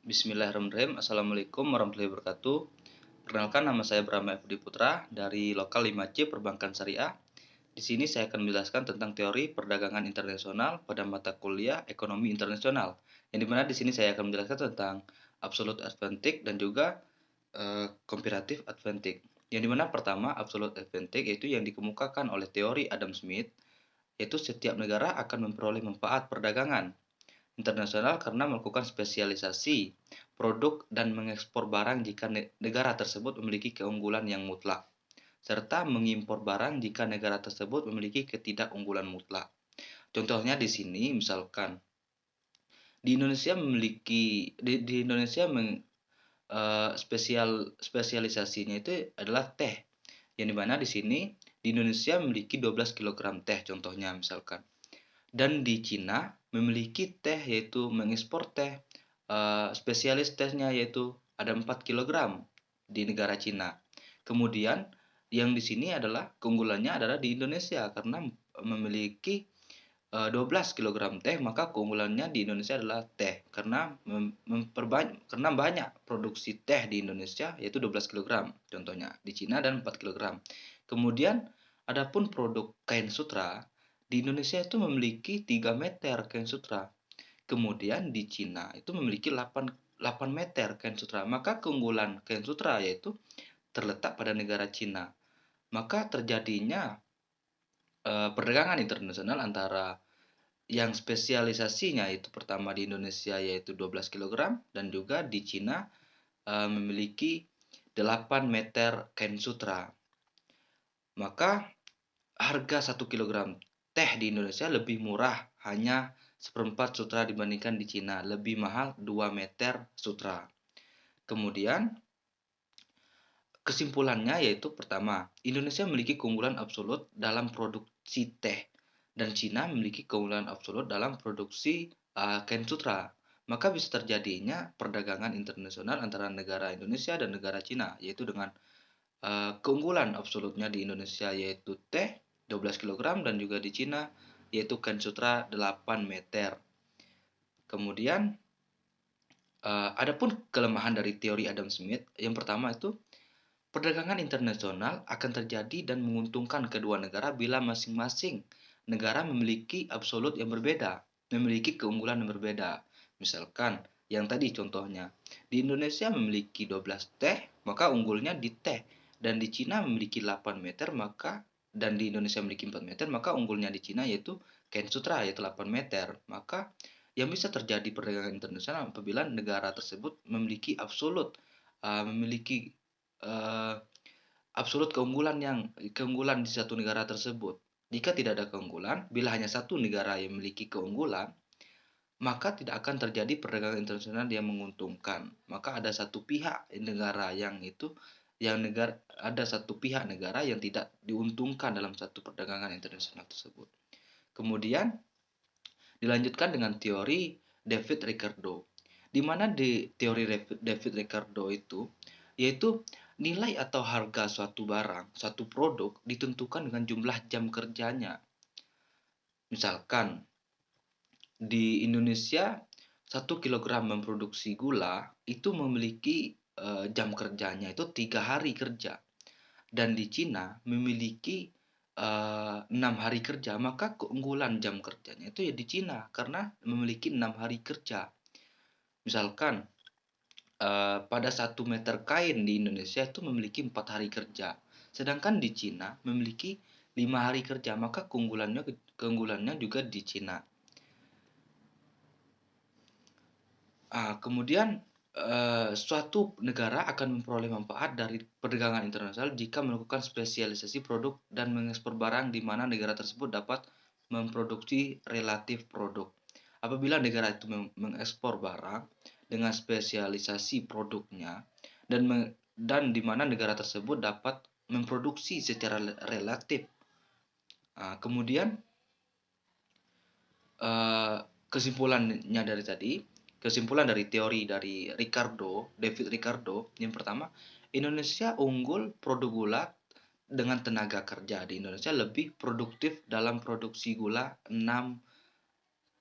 Bismillahirrahmanirrahim. Assalamualaikum warahmatullahi wabarakatuh. Perkenalkan, nama saya Brahma Budi Putra dari Lokal 5C Perbankan Syariah. Di sini saya akan menjelaskan tentang teori perdagangan internasional pada mata kuliah Ekonomi Internasional. Yang dimana di sini saya akan menjelaskan tentang absolute advantage dan juga comparative advantage. Yang dimana pertama absolute advantage yaitu yang dikemukakan oleh teori Adam Smith, yaitu setiap negara akan memperoleh manfaat perdagangan internasional karena melakukan spesialisasi produk dan mengekspor barang jika negara tersebut memiliki keunggulan yang mutlak, serta mengimpor barang jika negara tersebut memiliki ketidakunggulan mutlak. Contohnya di sini misalkan di Indonesia memiliki di Indonesia spesialisasinya itu adalah teh. Yang dimana di sini di Indonesia memiliki 12 kilogram teh contohnya misalkan. Dan di Cina memiliki teh yaitu mengekspor teh, spesialis tehnya yaitu ada 4 kilogram di negara Cina. Kemudian yang di sini adalah keunggulannya adalah di Indonesia karena memiliki 12 kilogram teh, maka keunggulannya di Indonesia adalah teh karena karena banyak produksi teh di Indonesia yaitu 12 kilogram contohnya, di Cina dan 4 kilogram. Kemudian adapun produk kain sutra di Indonesia itu memiliki 3 meter kain sutra. Kemudian di Cina itu memiliki 8 meter kain sutra. Maka keunggulan kain sutra yaitu terletak pada negara Cina. Maka terjadinya perdagangan internasional antara yang spesialisasinya itu pertama di Indonesia yaitu 12 kilogram dan juga di Cina memiliki 8 meter kain sutra. Maka harga 1 kilogram teh di Indonesia lebih murah, hanya seperempat sutra dibandingkan di Cina, lebih mahal 2 meter sutra. Kemudian kesimpulannya yaitu pertama, Indonesia memiliki keunggulan absolut dalam produksi teh dan Cina memiliki keunggulan absolut dalam produksi kain sutra. Maka bisa terjadinya perdagangan internasional antara negara Indonesia dan negara Cina, yaitu dengan keunggulan absolutnya di Indonesia yaitu teh 12 kilogram dan juga di Cina yaitu kain sutra 8 meter. Kemudian adapun kelemahan dari teori Adam Smith, yang pertama itu perdagangan internasional akan terjadi dan menguntungkan kedua negara bila masing-masing negara memiliki absolut yang berbeda, memiliki keunggulan yang berbeda. Misalkan yang tadi contohnya, di Indonesia memiliki 12 teh, maka unggulnya di teh. Dan di Cina memiliki 8 meter, dan di Indonesia memiliki 4 meter, maka unggulnya di Cina yaitu kain sutra yaitu 8 meter. Maka yang bisa terjadi perdagangan internasional apabila negara tersebut memiliki memiliki uh, absolut keunggulan di satu negara tersebut. Jika tidak ada keunggulan, bila hanya satu negara yang memiliki keunggulan, maka tidak akan terjadi perdagangan internasional yang menguntungkan. Maka ada satu pihak negara ada satu pihak negara yang tidak diuntungkan dalam satu perdagangan internasional tersebut. Kemudian dilanjutkan dengan teori David Ricardo, di mana di teori David Ricardo itu yaitu nilai atau harga suatu barang, suatu produk ditentukan dengan jumlah jam kerjanya. Misalkan di Indonesia 1 kilogram memproduksi gula itu memiliki jam kerjanya itu 3 hari kerja. Dan di Cina memiliki 6 hari kerja, maka keunggulan jam kerjanya itu ya di Cina karena memiliki 6 hari kerja. Misalkan pada 1 meter kain di Indonesia itu memiliki 4 hari kerja. Sedangkan di Cina memiliki 5 hari kerja, maka keunggulannya juga di Cina. Kemudian suatu negara akan memperoleh manfaat dari perdagangan internasional jika melakukan spesialisasi produk dan mengekspor barang di mana negara tersebut dapat memproduksi relatif produk. Apabila negara itu mengekspor barang dengan spesialisasi produknya dan di mana negara tersebut dapat memproduksi secara relatif. Kemudian kesimpulannya dari tadi, kesimpulan dari teori dari David Ricardo, yang pertama, Indonesia unggul produk gula dengan tenaga kerja di Indonesia lebih produktif dalam produksi gula 6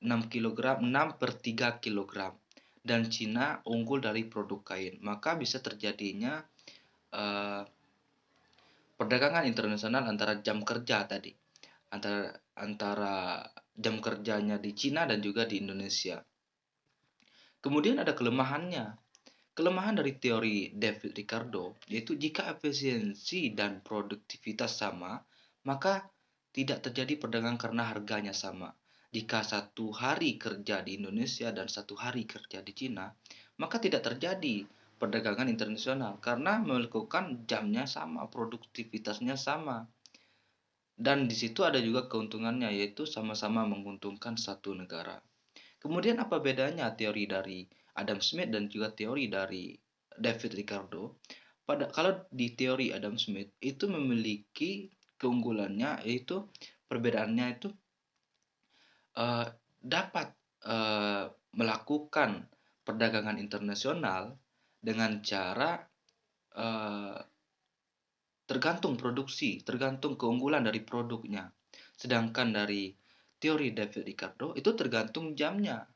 kg 6 per 3 kg dan Cina unggul dari produk kain, maka bisa terjadinya eh, perdagangan internasional antara jam kerja tadi, antara antara jam kerjanya di Cina dan juga di Indonesia. Kemudian ada kelemahannya. Kelemahan dari teori David Ricardo yaitu jika efisiensi dan produktivitas sama, maka tidak terjadi perdagangan karena harganya sama. Jika satu hari kerja di Indonesia dan satu hari kerja di Cina, maka tidak terjadi perdagangan internasional karena melakukan jamnya sama, produktivitasnya sama. Dan di situ ada juga keuntungannya yaitu sama-sama menguntungkan satu negara. Kemudian apa bedanya teori dari Adam Smith dan juga teori dari David Ricardo? Kalau di teori Adam Smith itu memiliki keunggulannya yaitu perbedaannya itu dapat eh, melakukan perdagangan internasional dengan cara eh, tergantung produksi, tergantung keunggulan dari produknya. Sedangkan dari teori David Ricardo itu tergantung jamnya.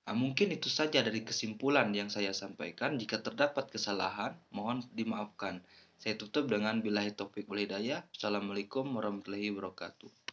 Nah, mungkin itu saja dari kesimpulan yang saya sampaikan. Jika terdapat kesalahan, mohon dimaafkan. Saya tutup dengan billahi taufik wal hidayah. Assalamualaikum warahmatullahi wabarakatuh.